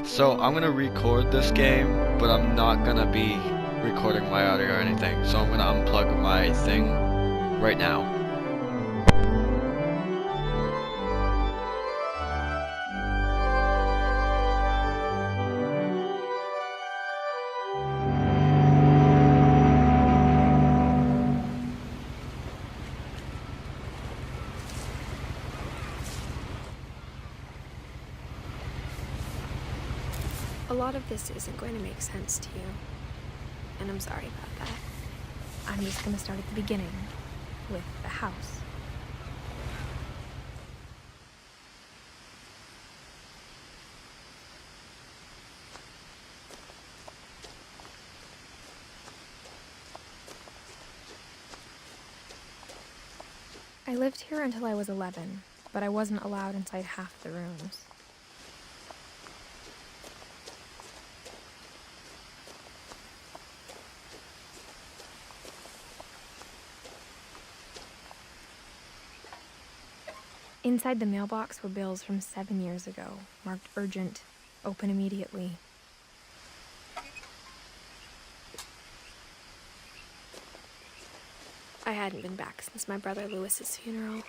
So I'm gonna record this game, but I'm not gonna be recording my audio or anything. So I'm gonna unplug my thing right now. A lot of this isn't going to make sense to you, and I'm sorry about that. I'm just going to start at the beginning, with the house. I lived here until I was 11, but I wasn't allowed inside half the rooms. Inside the mailbox were bills from 7 years ago, marked urgent, open immediately. I hadn't been back since my brother Lewis's funeral.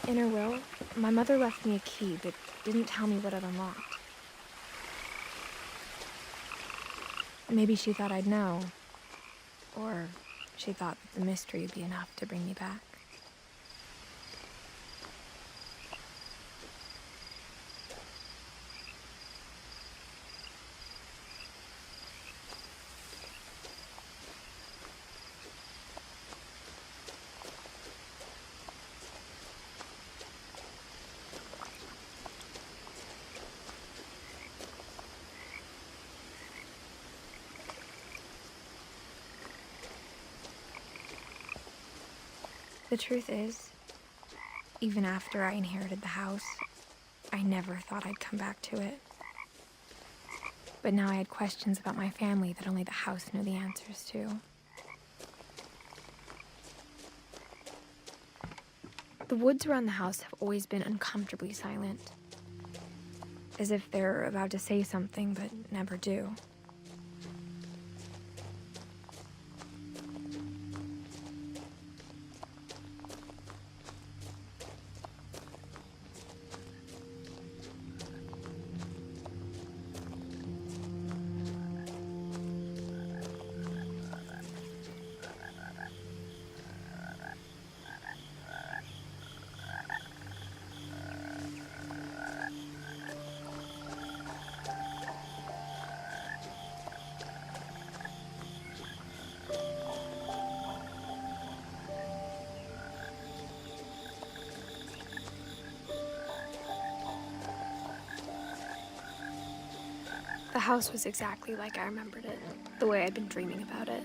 In her will, my mother left me a key but didn't tell me what it unlocked. Maybe she thought I'd know, or she thought that the mystery would be enough to bring me back. The truth is, even after I inherited the house, I never thought I'd come back to it. But now I had questions about my family that only the house knew the answers to. The woods around the house have always been uncomfortably silent, as if they're about to say something but never do. The house was exactly like I remembered it, the way I'd been dreaming about it.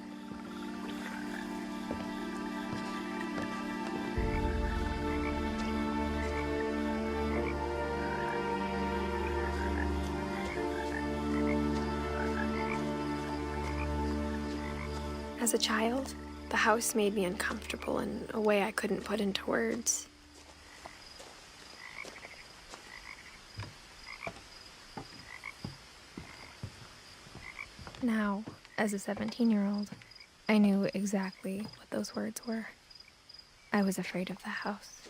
As a child, the house made me uncomfortable in a way I couldn't put into words. Now, as a 17-year-old, I knew exactly what those words were. I was afraid of the house.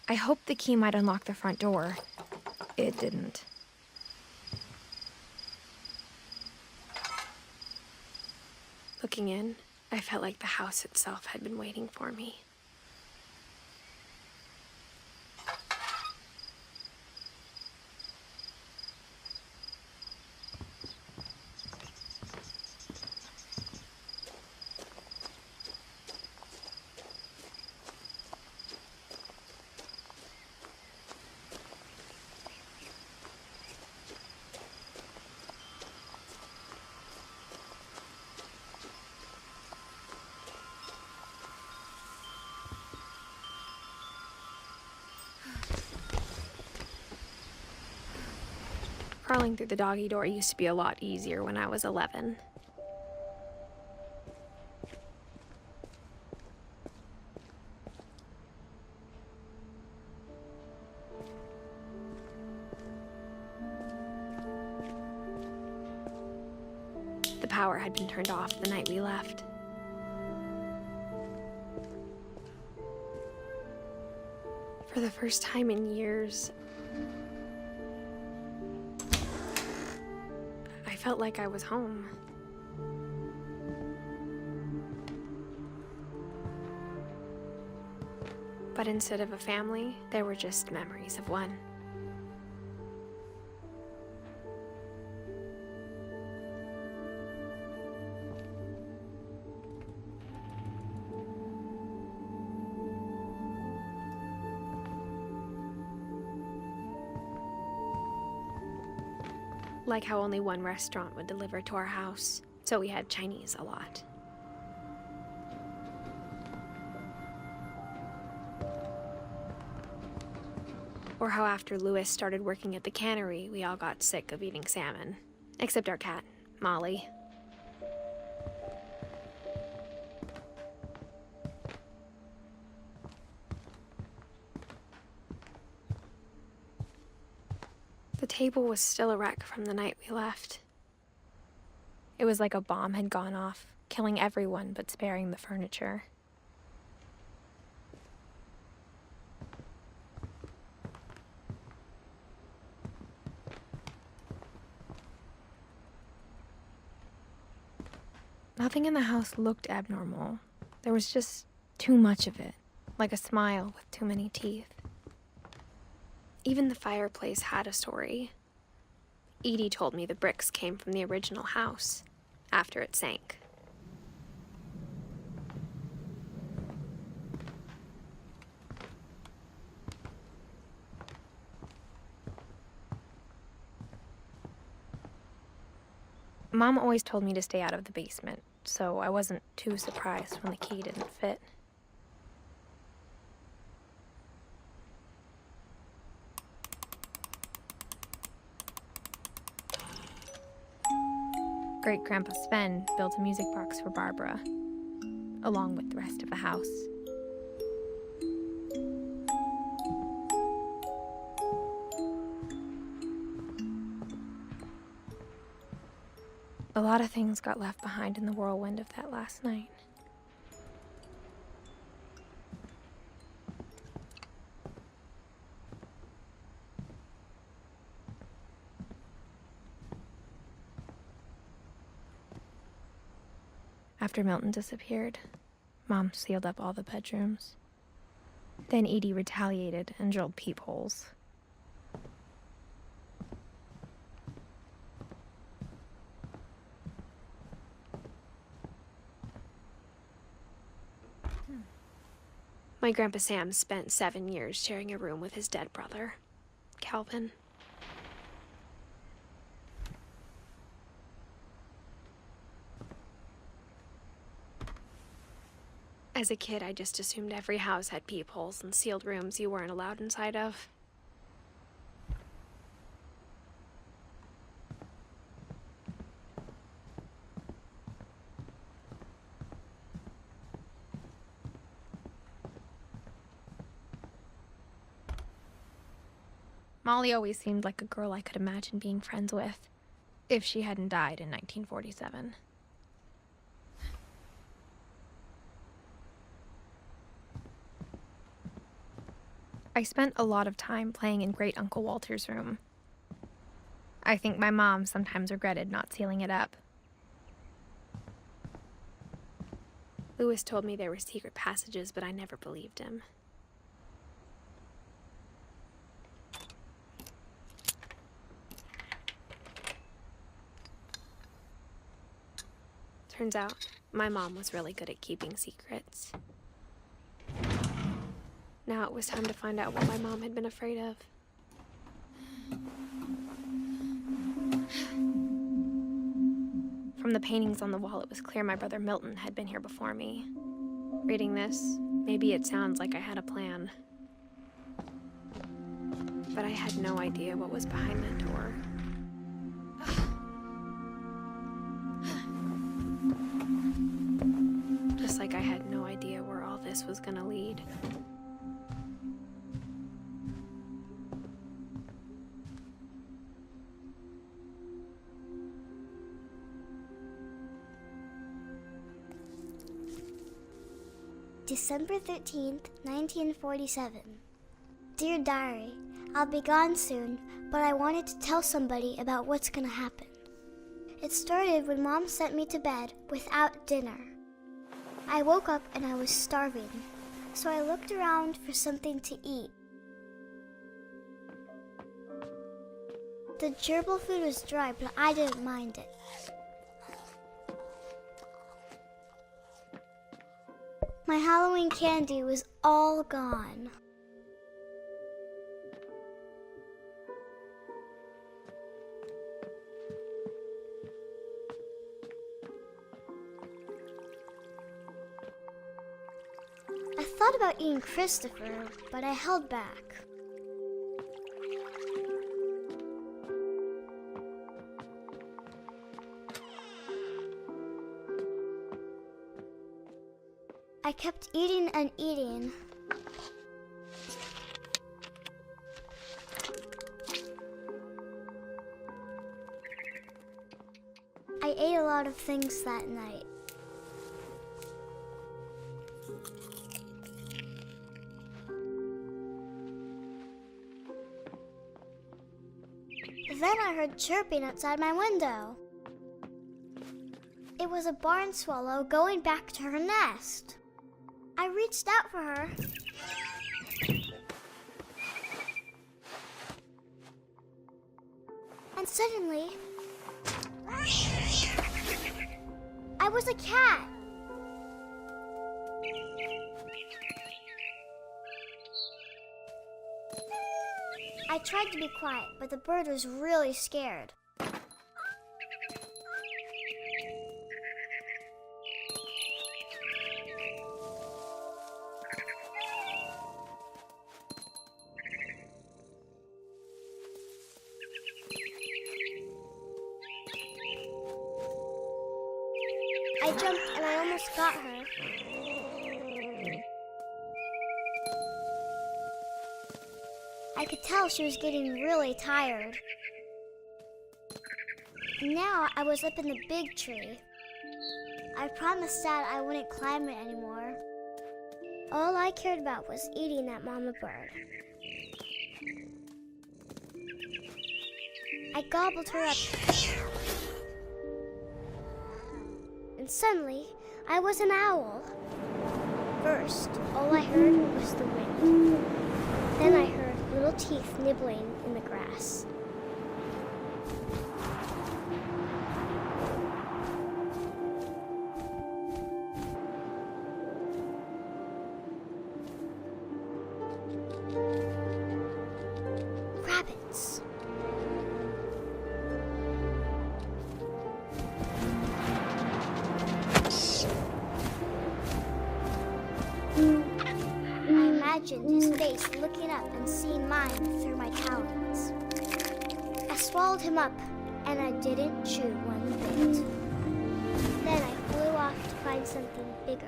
I hoped the key might unlock the front door. It didn't. Looking in, I felt like the house itself had been waiting for me. Crawling through the doggy door used to be a lot easier when I was 11. The power had been turned off the night we left. For the first time in years, I felt like I was home. But instead of a family, there were just memories of one. Like how only one restaurant would deliver to our house, so we had Chinese a lot. Or how after Louis started working at the cannery, we all got sick of eating salmon. Except our cat, Molly. The table was still a wreck from the night we left. It was like a bomb had gone off, killing everyone but sparing the furniture. Nothing in the house looked abnormal. There was just too much of it, like a smile with too many teeth. Even the fireplace had a story. Edie told me the bricks came from the original house, after it sank. Mom always told me to stay out of the basement, so I wasn't too surprised when the key didn't fit. Great-Grandpa Sven built a music box for Barbara, along with the rest of the house. A lot of things got left behind in the whirlwind of that last night. After Milton disappeared, Mom sealed up all the bedrooms. Then Edie retaliated and drilled peepholes. My Grandpa Sam spent 7 years sharing a room with his dead brother, Calvin. As a kid, I just assumed every house had peepholes and sealed rooms you weren't allowed inside of. Molly always seemed like a girl I could imagine being friends with, if she hadn't died in 1947. I spent a lot of time playing in Great Uncle Walter's room. I think my mom sometimes regretted not sealing it up. Louis told me there were secret passages, but I never believed him. Turns out, my mom was really good at keeping secrets. Now it was time to find out what my mom had been afraid of. From the paintings on the wall, it was clear my brother Milton had been here before me. Reading this, maybe it sounds like I had a plan. But I had no idea what was behind that door. I had no idea where all this was gonna lead. December 13th, 1947. Dear Diary, I'll be gone soon, but I wanted to tell somebody about what's gonna happen. It started when Mom sent me to bed without dinner. I woke up and I was starving, so I looked around for something to eat. The gerbil food was dry, but I didn't mind it. My Halloween candy was all gone. I thought about eating Christopher, but I held back. I kept eating and eating. I ate a lot of things that night. Then I heard chirping outside my window. It was a barn swallow going back to her nest. I reached out for her. And suddenly, I was a cat. I tried to be quiet, but the bird was really scared. I jumped and I almost got her. I could tell she was getting really tired. Now I was up in the big tree. I promised Dad I wouldn't climb it anymore. All I cared about was eating that mama bird. I gobbled her up. And suddenly, I was an owl. First, all I heard was the wind. Then I heard little teeth nibbling in the grass. Rabbits. I imagined his face looking up and seeing mine through my talons. I swallowed him up, and I didn't chew one bit. Then I flew off to find something bigger.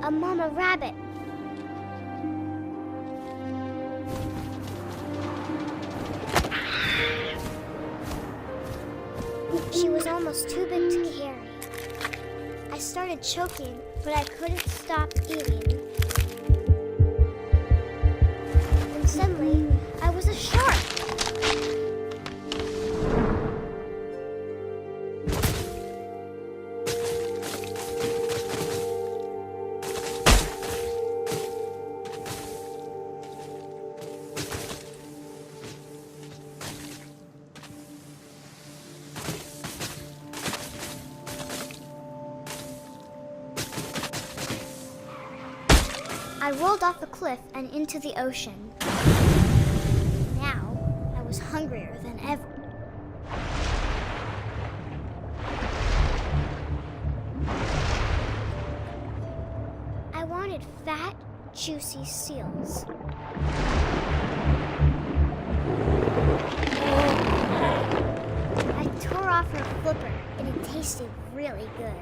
A mama rabbit. She was almost too big to carry. I started choking, but I couldn't stop eating. And suddenly, I was a shark. I rolled off the cliff and into the ocean. Now, I was hungrier than ever. fat, juicy seals. I tore off her flipper, and it tasted really good.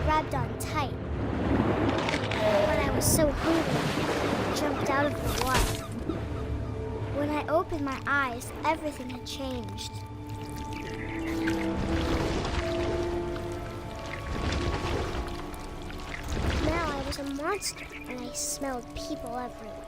Grabbed on tight. But I was so hungry, I jumped out of the water. When I opened my eyes, everything had changed. Now I was a monster, and I smelled people everywhere.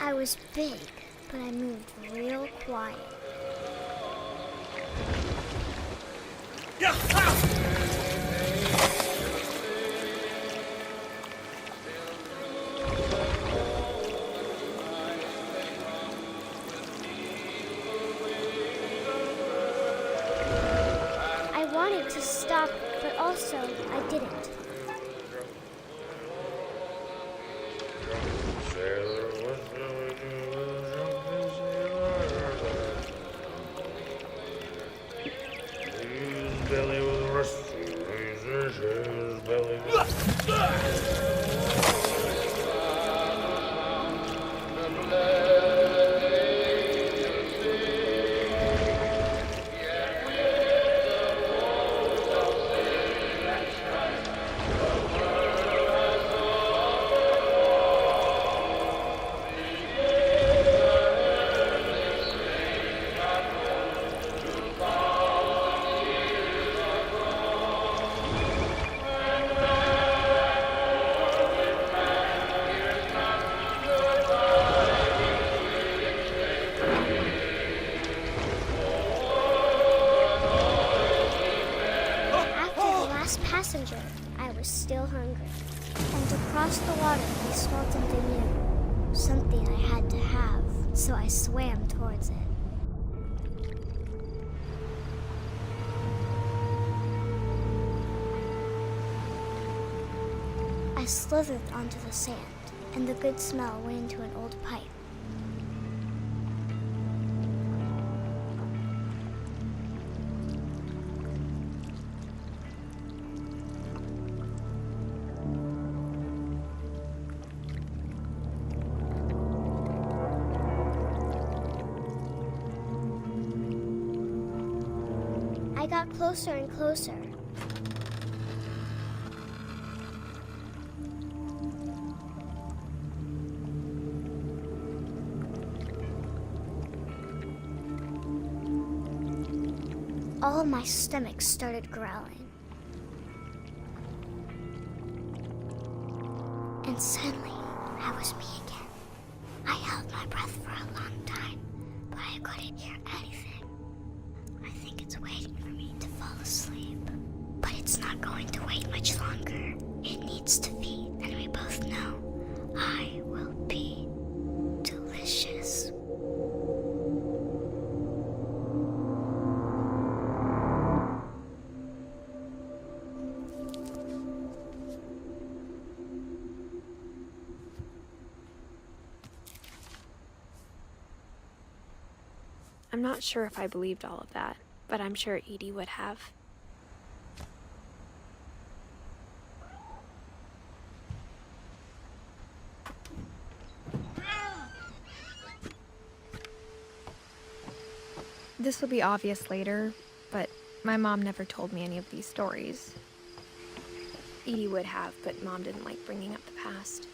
I was big, but I moved real quiet. I wanted to stop, but also I didn't. Belly with a rusty razor, his belly passenger, I was still hungry. And across the water, I smelled something new. Something I had to have, so I swam towards it. I slithered onto the sand, and the good smell went into an old pipe. I got closer and closer. All of my stomach started growling. And suddenly, I was me again. I held my breath for a long time, but I couldn't hear anything. I think it's waiting for me to fall asleep. But it's not going to wait much longer. It needs to feed, and we both know I will be delicious. I'm not sure if I believed all of that, but I'm sure Edie would have. This will be obvious later, but my mom never told me any of these stories. Edie would have, but Mom didn't like bringing up the past.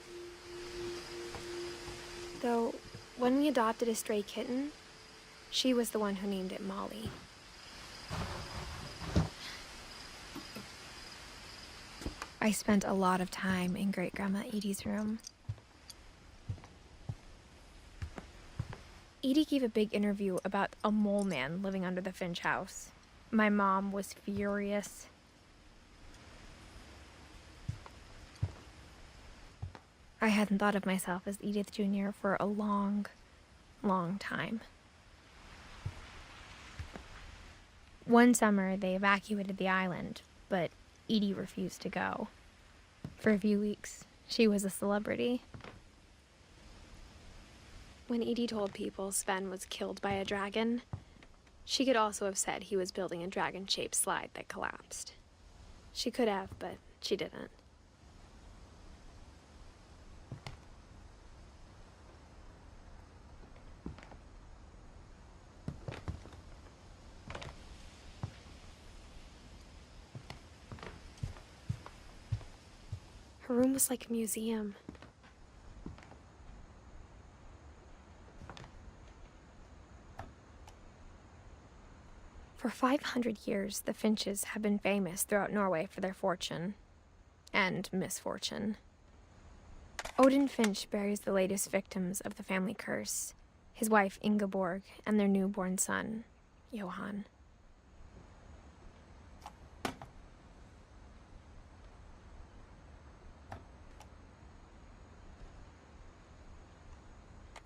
Though, when we adopted a stray kitten, she was the one who named it Molly. I spent a lot of time in Great-Grandma Edie's room. Edie gave a big interview about a mole man living under the Finch house. My mom was furious. I hadn't thought of myself as Edith Jr. for a long, long time. One summer, they evacuated the island, but Edie refused to go. For a few weeks, she was a celebrity. When Edie told people Sven was killed by a dragon, she could also have said he was building a dragon-shaped slide that collapsed. She could have, but she didn't. Her room was like a museum. For 500 years, the Finches have been famous throughout Norway for their fortune and misfortune. Odin Finch buries the latest victims of the family curse, his wife Ingeborg and their newborn son, Johan.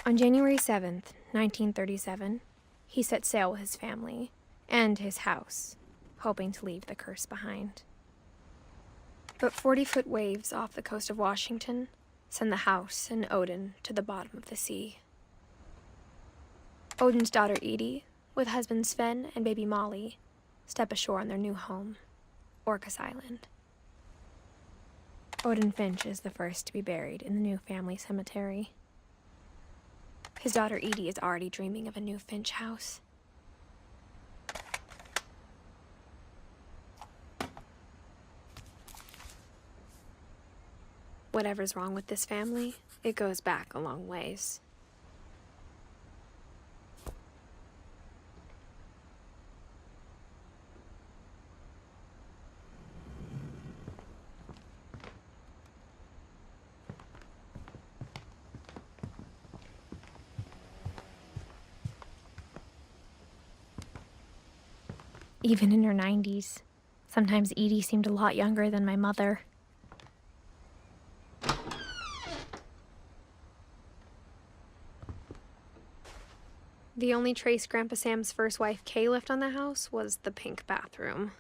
On January 7th, 1937, he set sail with his family and his house, hoping to leave the curse behind. But 40-foot waves off the coast of Washington send the house and Odin to the bottom of the sea. Odin's daughter Edie, with husband Sven and baby Molly, step ashore on their new home, Orcas Island. Odin Finch is the first to be buried in the new family cemetery. His daughter Edie is already dreaming of a new Finch house. Whatever's wrong with this family, it goes back a long ways. Even in her 90s, sometimes Edie seemed a lot younger than my mother. The only trace Grandpa Sam's first wife, Kay, left on the house was the pink bathroom.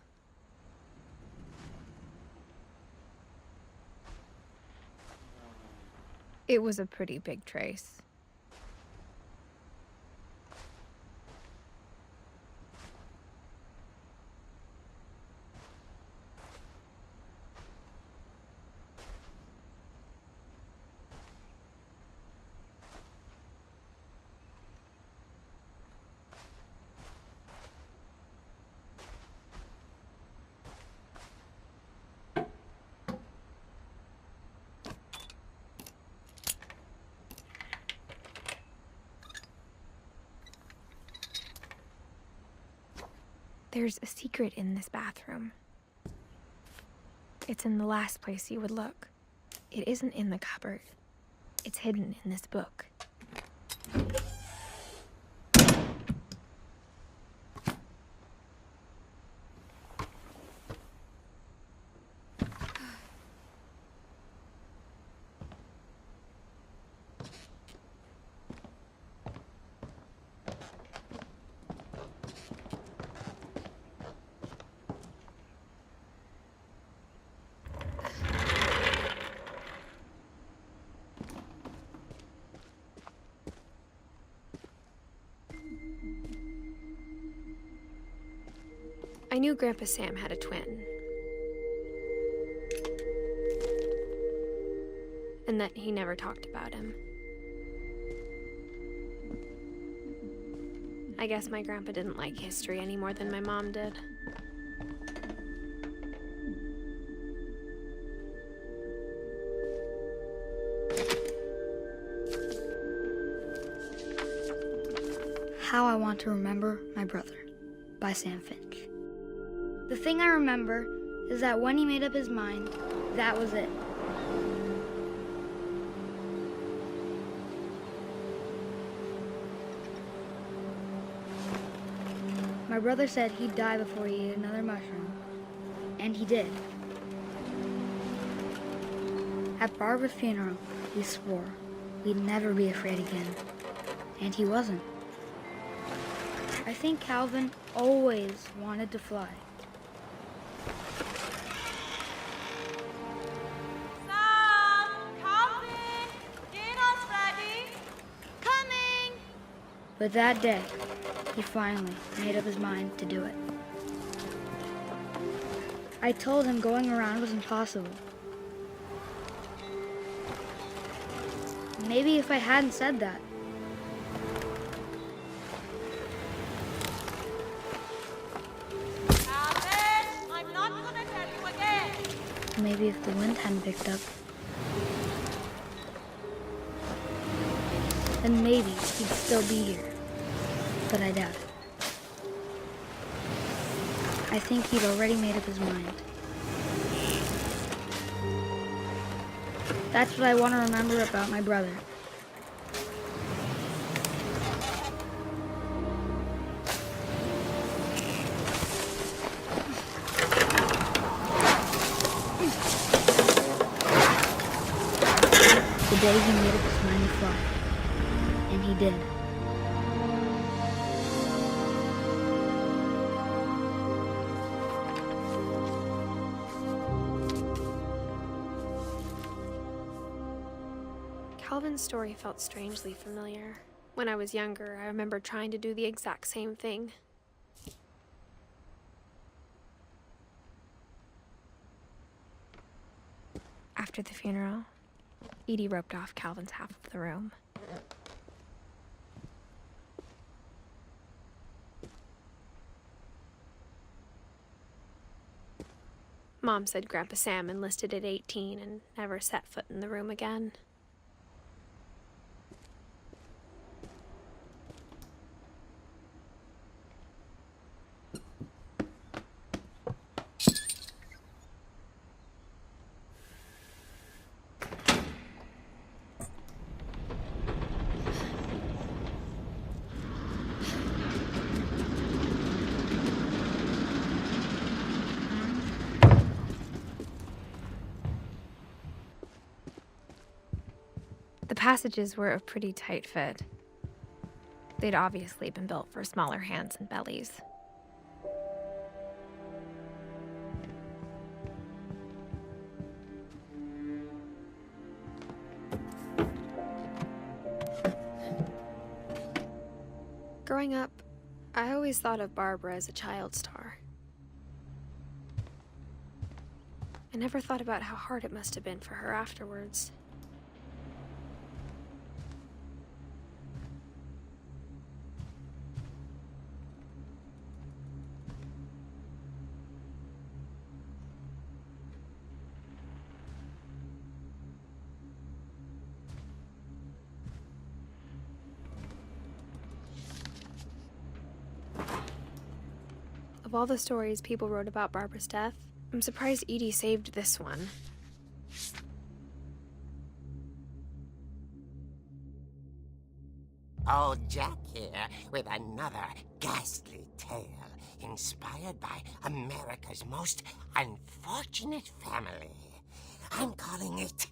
It was a pretty big trace. There's a secret in this bathroom. It's in the last place you would look. It isn't in the cupboard. It's hidden in this book. I knew Grandpa Sam had a twin. And that he never talked about him. I guess my grandpa didn't like history any more than my mom did. How I Want to Remember My Brother by Sam Finch. The thing I remember is that when he made up his mind, That was it. My brother said he'd die before he ate another mushroom. And he did. At Barbara's funeral, we swore we'd never be afraid again. And he wasn't. I think Calvin always wanted to fly. Sam! Calvin! Dinner's ready! Coming! But that day, he finally made up his mind to do it. I told him going around was impossible. Maybe if I hadn't said that, Calvin! I'm not gonna tell you again! maybe if the wind hadn't picked up, then maybe he'd still be here. But I doubt it. I think he'd already made up his mind. That's what I want to remember about my brother. The day he made up his mind to fly. And he did. Calvin's story felt strangely familiar. When I was younger, I remember trying to do the exact same thing. After the funeral, Edie roped off Calvin's half of the room. Mom said Grandpa Sam enlisted at 18 and never set foot in the room again. The passages were a pretty tight fit. They'd obviously been built for smaller hands and bellies. Growing up, I always thought of Barbara as a child star. I never thought about how hard it must have been for her afterwards. Of all the stories people wrote about Barbara's death, I'm surprised Edie saved this one. Old Jack here with another ghastly tale inspired by America's most unfortunate family. I'm calling it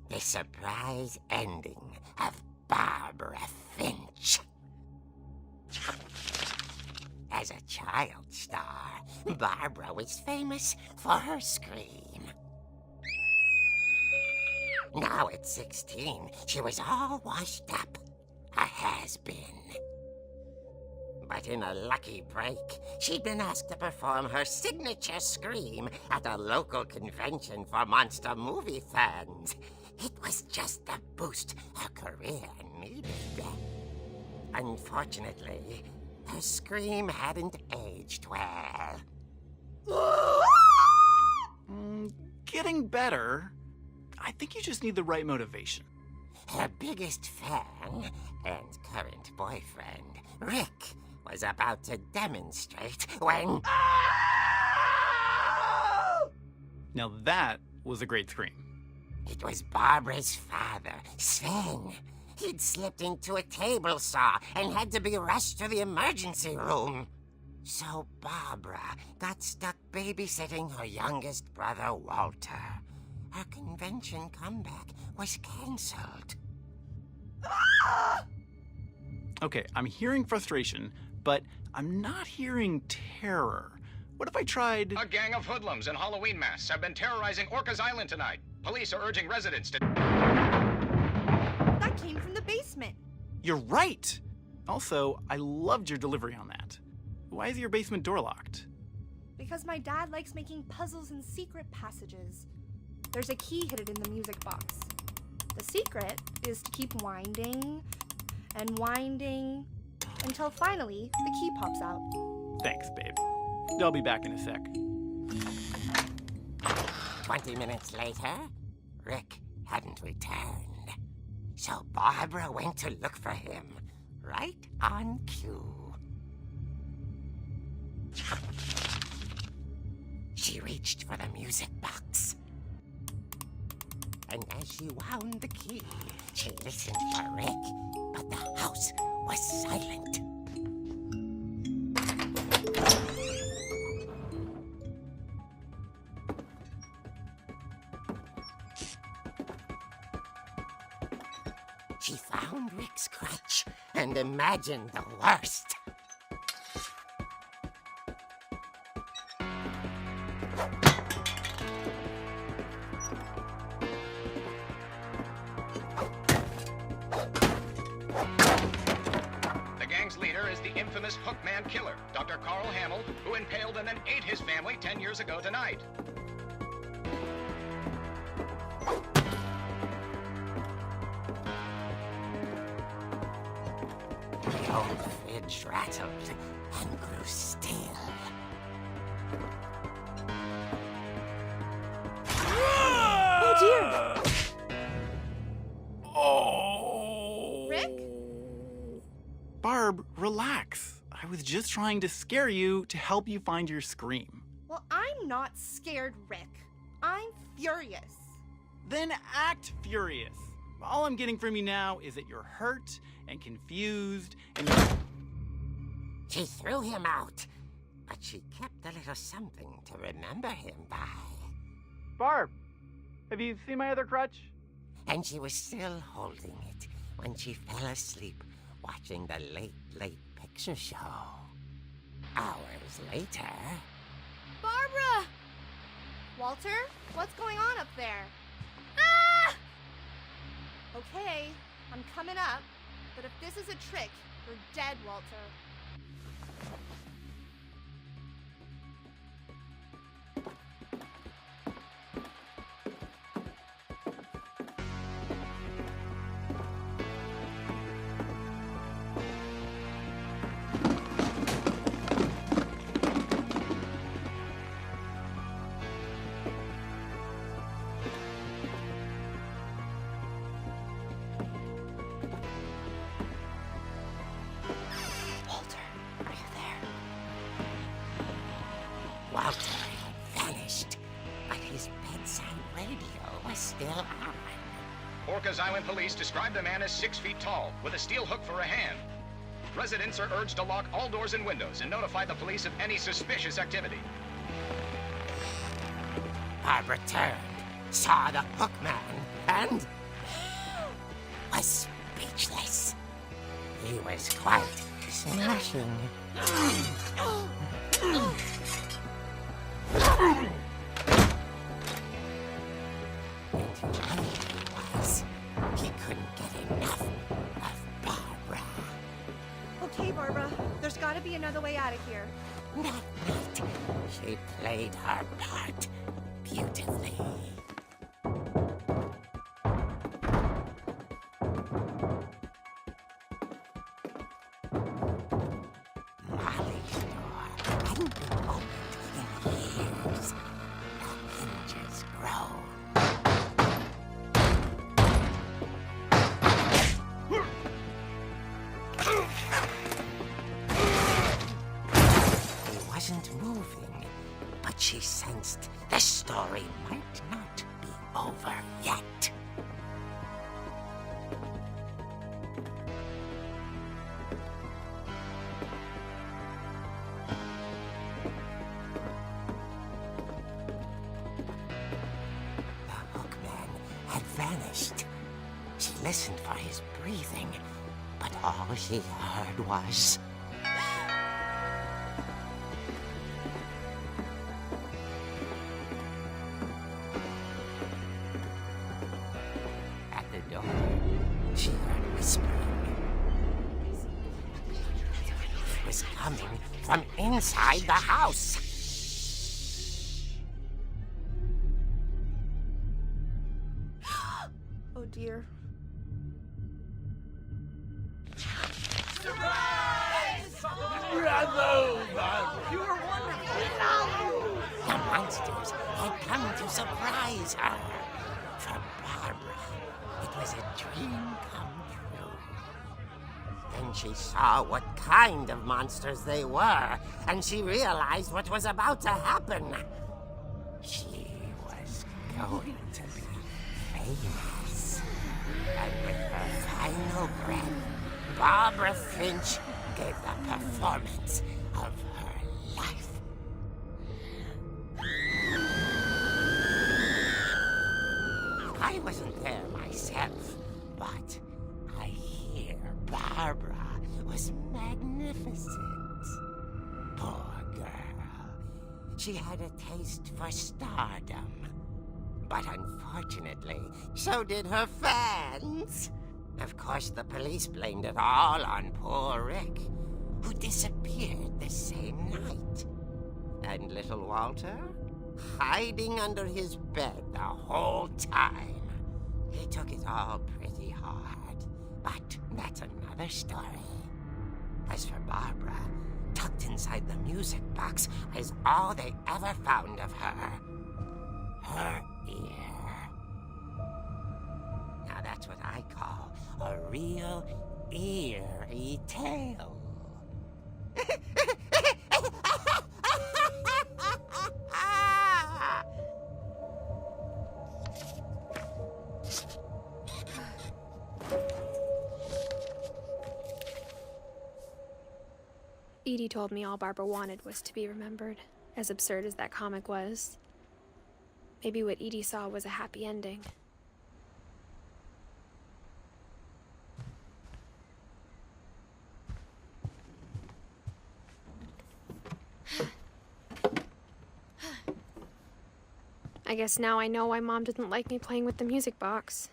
The Surprise Ending of Barbara Finch. As a child star, Barbara was famous for her scream. Now at 16, she was all washed up, a has-been. But in a lucky break, she'd been asked to perform her signature scream at a local convention for monster movie fans. It was just the boost her career needed. Unfortunately, her scream hadn't aged well. Getting better. I think you just need the right motivation. Her biggest fan and current boyfriend, Rick, was about to demonstrate when... Now that was a great scream? It was Barbara's father, Sven. He'd slipped into a table saw and had to be rushed to the emergency room. So Barbara got stuck babysitting her youngest brother, Walter. Her convention comeback was cancelled. Okay, I'm hearing frustration, but I'm not hearing terror. What if I tried... A gang of hoodlums in Halloween masks have been terrorizing Orcas Island tonight. Police are urging residents to... That came from the basement. You're right! Also, I loved your delivery on that. Why is your basement door locked? Because my dad likes making puzzles and secret passages. There's a key hidden in the music box. The secret is to keep winding and winding until finally the key pops out. Thanks, babe. I'll be back in a sec. 20 minutes later, Rick hadn't returned. So Barbara went to look for him, right on cue. She reached for the music box. And as she wound the key, she listened for Rick, but the house was silent. She found Rick's crutch and imagined the worst. The gang's leader is the infamous Hookman killer, Dr. Carl Hamill, who impaled and then ate his family 10 years ago tonight. The old fridge rattled and grew still. Oh dear! Oh! Rick? Barb, relax. I was just trying to scare you to help you find your scream. Well, I'm not scared, Rick. I'm furious. Then act furious. All I'm getting from you now is that you're hurt and confused and She threw him out, but she kept a little something to remember him by. Barb, have you seen my other crutch? And she was still holding it when she fell asleep watching the late picture show. Hours later... Barbara! Walter, what's going on up there? Ah! Okay, I'm coming up, but if this is a trick, you're dead, Walter. Walter had vanished, but his bedside radio was still on. Orcas Island police describe the man as 6 feet tall, with a steel hook for a hand. Residents are urged to lock all doors and windows and notify the police of any suspicious activity. Barbara turned, saw the hookman, and was speechless. He was quite smashing. And he was. He couldn't get enough of Barbara. Okay, Barbara, there's gotta be another way out of here. That night, she played her part beautifully. Molly's door hadn't been opened in years. The hinges groaned. He wasn't moving, but she sensed the story might not over yet. The hookman had vanished. She listened for his breathing, but all she heard was... At the door, she heard whispering. It was coming from inside the house. Oh dear. The monsters had come to surprise her. For Barbara, it was a dream come true. Then she saw what kind of monsters they were, and she realized what was about to happen. She was going to be famous. And with her final breath, Barbara Finch gave the performance of her life. I wasn't there myself, but I hear Barbara was magnificent. Poor girl. She had a taste for stardom. But unfortunately, so did her fans. Of course, the police blamed it all on poor Rick, who disappeared the same night. And little Walter? Hiding under his bed the whole time. He took it all pretty hard, but that's another story. As for Barbara, tucked inside the music box is all they ever found of her. Her ear. Now that's what I call a real eerie tale. Edie told me all Barbara wanted was to be remembered, as absurd as that comic was. Maybe what Edie saw was a happy ending. I guess now I know why Mom didn't like me playing with the music box.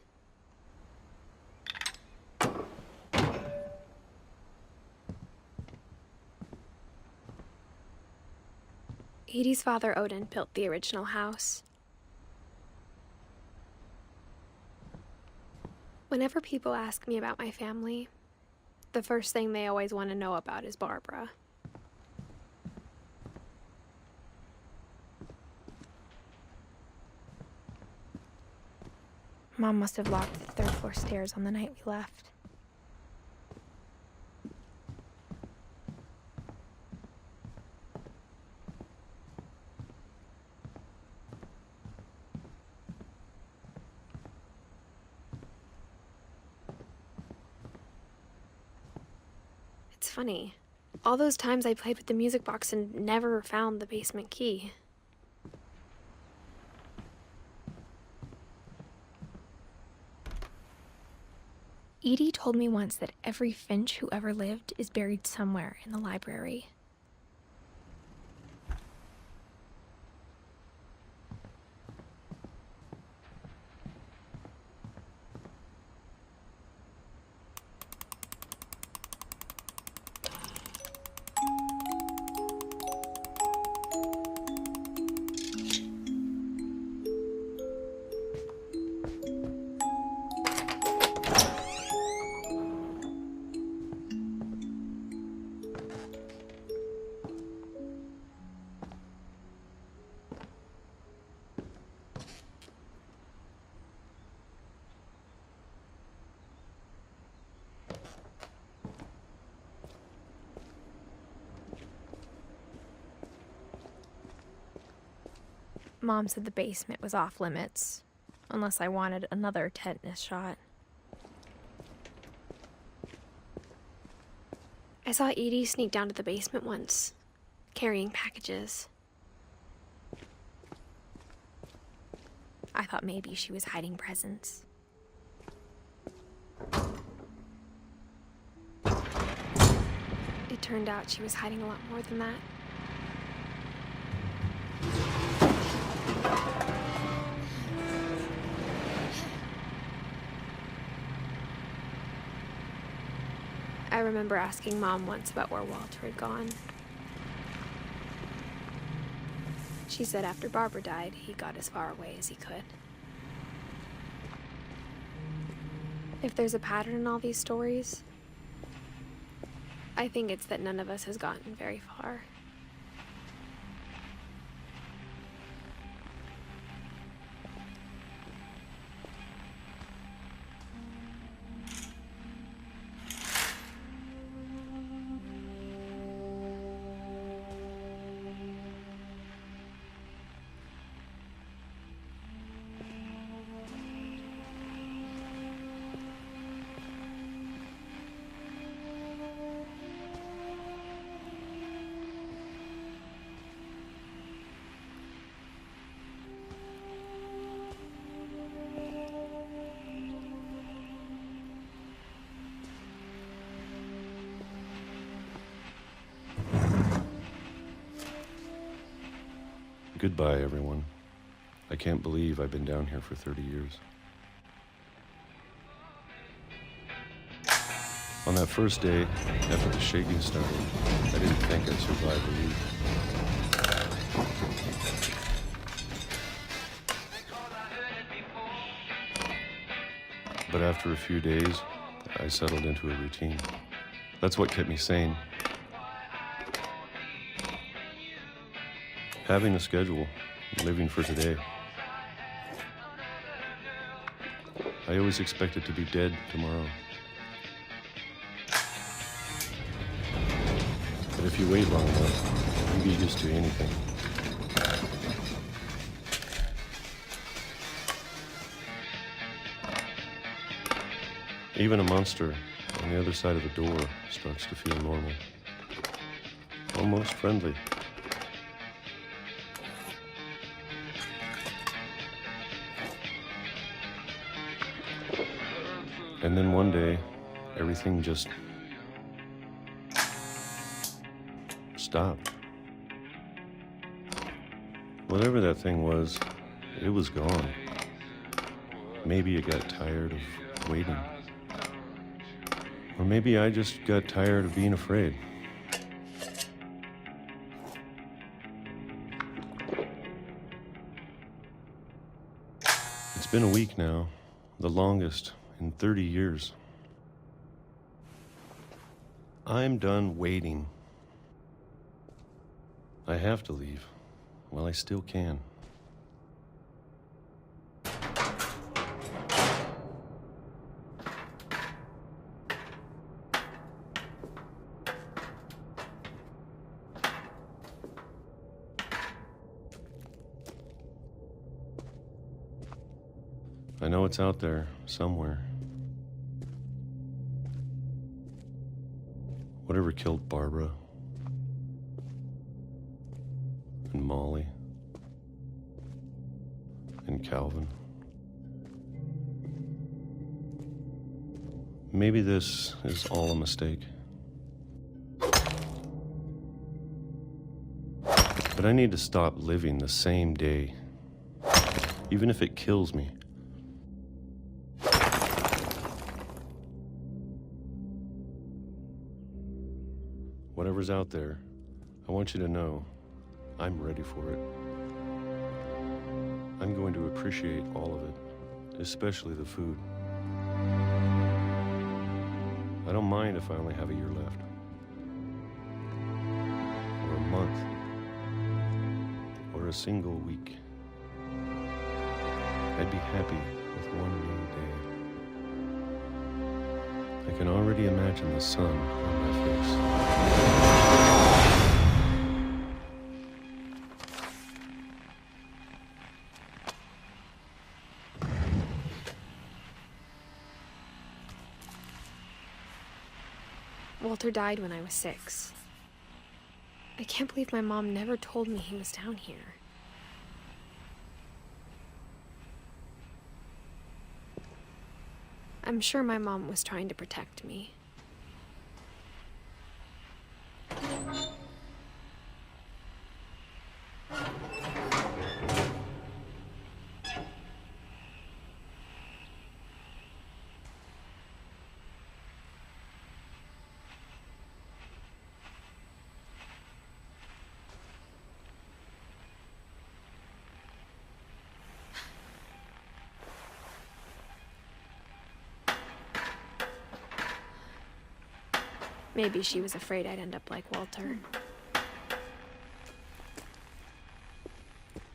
Edie's father, Odin, built the original house. Whenever people ask me about my family, the first thing they always want to know about is Barbara. Mom must have locked the third floor stairs on the night we left. It's funny. All those times I played with the music box and never found the basement key. Edie told me once that every Finch who ever lived is buried somewhere in the library. Mom said the basement was off limits, unless I wanted another tetanus shot. I saw Edie sneak down to the basement once, carrying packages. I thought maybe she was hiding presents. It turned out she was hiding a lot more than that. I remember asking Mom once about where Walter had gone. She said after Barbara died, he got as far away as he could. If there's a pattern in all these stories, I think it's that none of us has gotten very far. Goodbye, everyone. I can't believe I've been down here for 30 years. On that first day, after the shaking started, I didn't think I'd survive a week. But after a few days, I settled into a routine. That's what kept me sane. Having a schedule, living for today. I always expected to be dead tomorrow. But if you wait long enough, you can get used to anything. Even a monster on the other side of the door starts to feel normal. Almost friendly. And then one day, everything just stopped. Whatever that thing was, it was gone. Maybe it got tired of waiting. Or maybe I just got tired of being afraid. It's been a week now, the longest in 30 years. I'm done waiting. I have to leave while I still can. I know it's out there somewhere. Whatever killed Barbara and Molly and Calvin. Maybe this is all a mistake. But I need to stop living the same day, even if it kills me. Whatever's out there, I want you to know I'm ready for it. I'm going to appreciate all of it, especially the food. I don't mind if I only have a year left, or a month, or a single week. I'd be happy with one new day. I can already imagine the sun on my face. Walter died when I was 6. I can't believe my mom never told me he was down here. I'm sure my mom was trying to protect me. Maybe she was afraid I'd end up like Walter.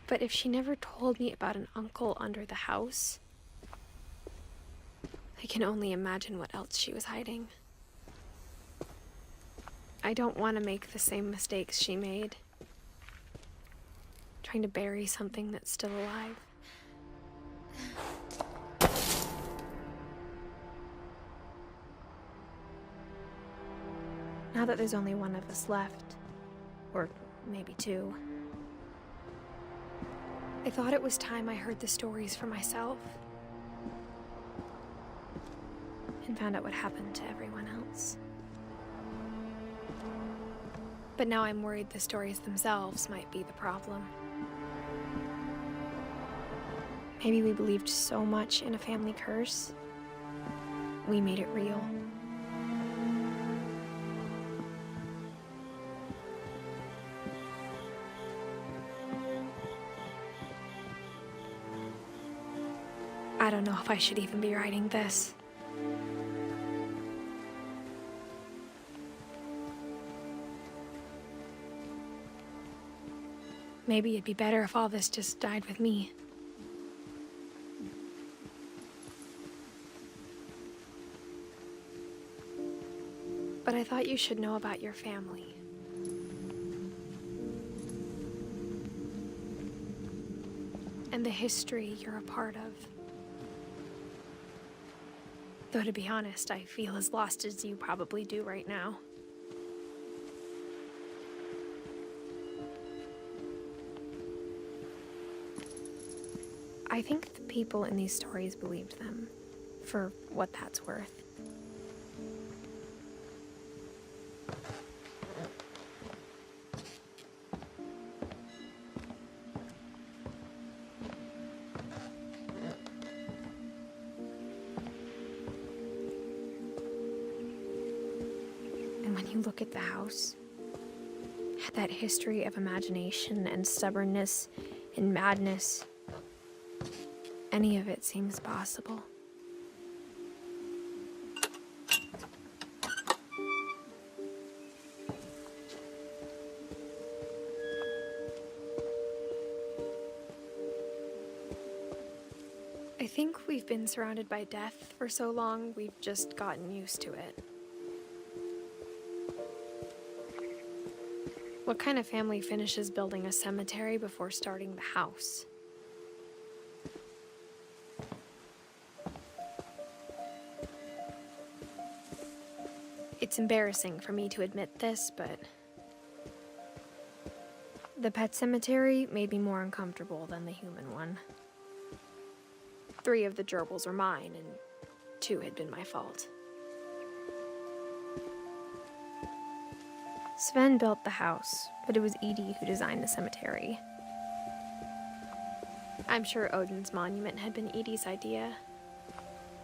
But if she never told me about an uncle under the house, I can only imagine what else she was hiding. I don't want to make the same mistakes she made, trying to bury something that's still alive. Now that there's only one of us left, or maybe 2, I thought it was time I heard the stories for myself and found out what happened to everyone else. But now I'm worried the stories themselves might be the problem. Maybe we believed so much in a family curse, we made it real. I don't know if I should even be writing this. Maybe it'd be better if all this just died with me. But I thought you should know about your family. And the history you're a part of. Though to be honest, I feel as lost as you probably do right now. I think the people in these stories believed them, for what that's worth. And when you look at the house, that history of imagination and stubbornness and madness, any of it seems possible. I think we've been surrounded by death for so long, we've just gotten used to it. What kind of family finishes building a cemetery before starting the house? It's embarrassing for me to admit this, but the pet cemetery made me more uncomfortable than the human one. 3 of the gerbils are mine, and 2 had been my fault. Sven built the house, but it was Edith who designed the cemetery. I'm sure Odin's monument had been Edith's idea.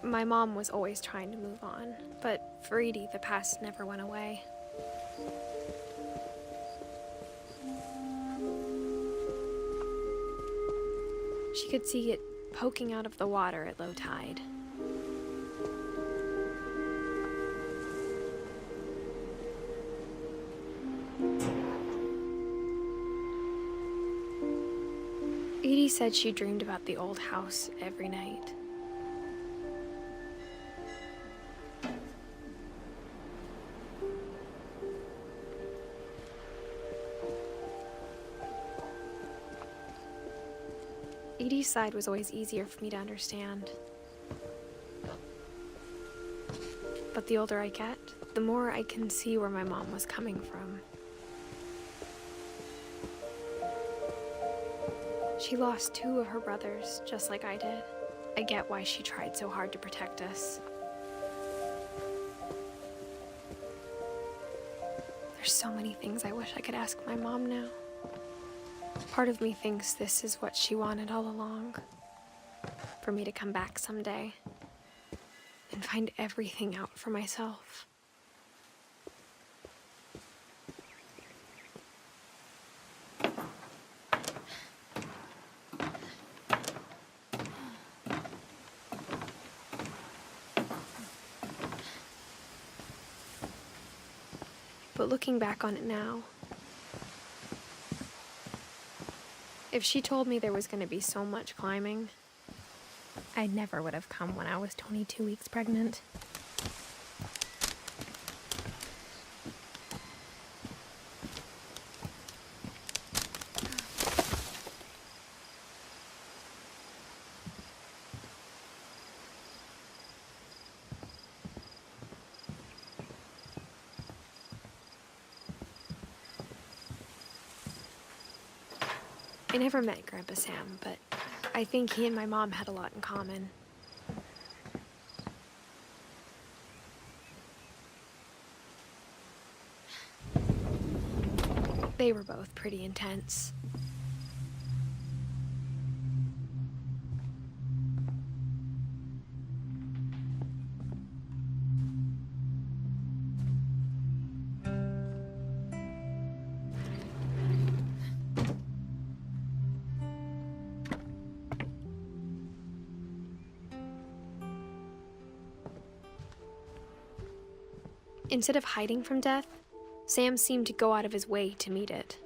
My mom was always trying to move on, but for Edith, the past never went away. She could see it poking out of the water at low tide. Edie said she dreamed about the old house every night. Edie's side was always easier for me to understand. But the older I get, the more I can see where my mom was coming from. She lost 2 of her brothers, just like I did. I get why she tried so hard to protect us. There's so many things I wish I could ask my mom now. Part of me thinks this is what she wanted all along. For me to come back someday and find everything out for myself. But looking back on it now, if she told me there was going to be so much climbing, I never would have come when I was 22 weeks pregnant. I never met Grandpa Sam, but I think he and my mom had a lot in common. They were both pretty intense. Instead of hiding from death, Sam seemed to go out of his way to meet it.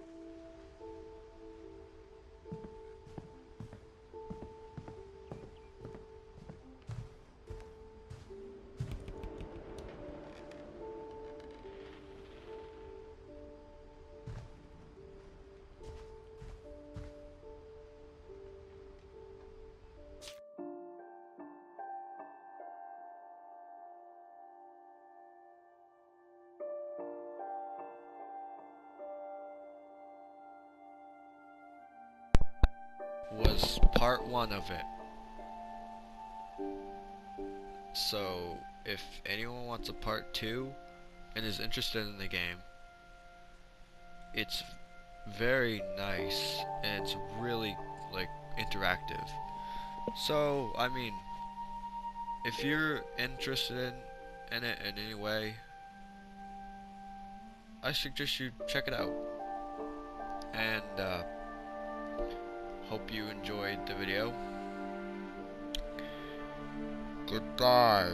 Was part 1 of it. So, if anyone wants a part 2 and is interested in the game, it's very nice and it's really like interactive. So, I mean, if you're interested in it in any way, I suggest you check it out. And hope you enjoyed the video. Goodbye.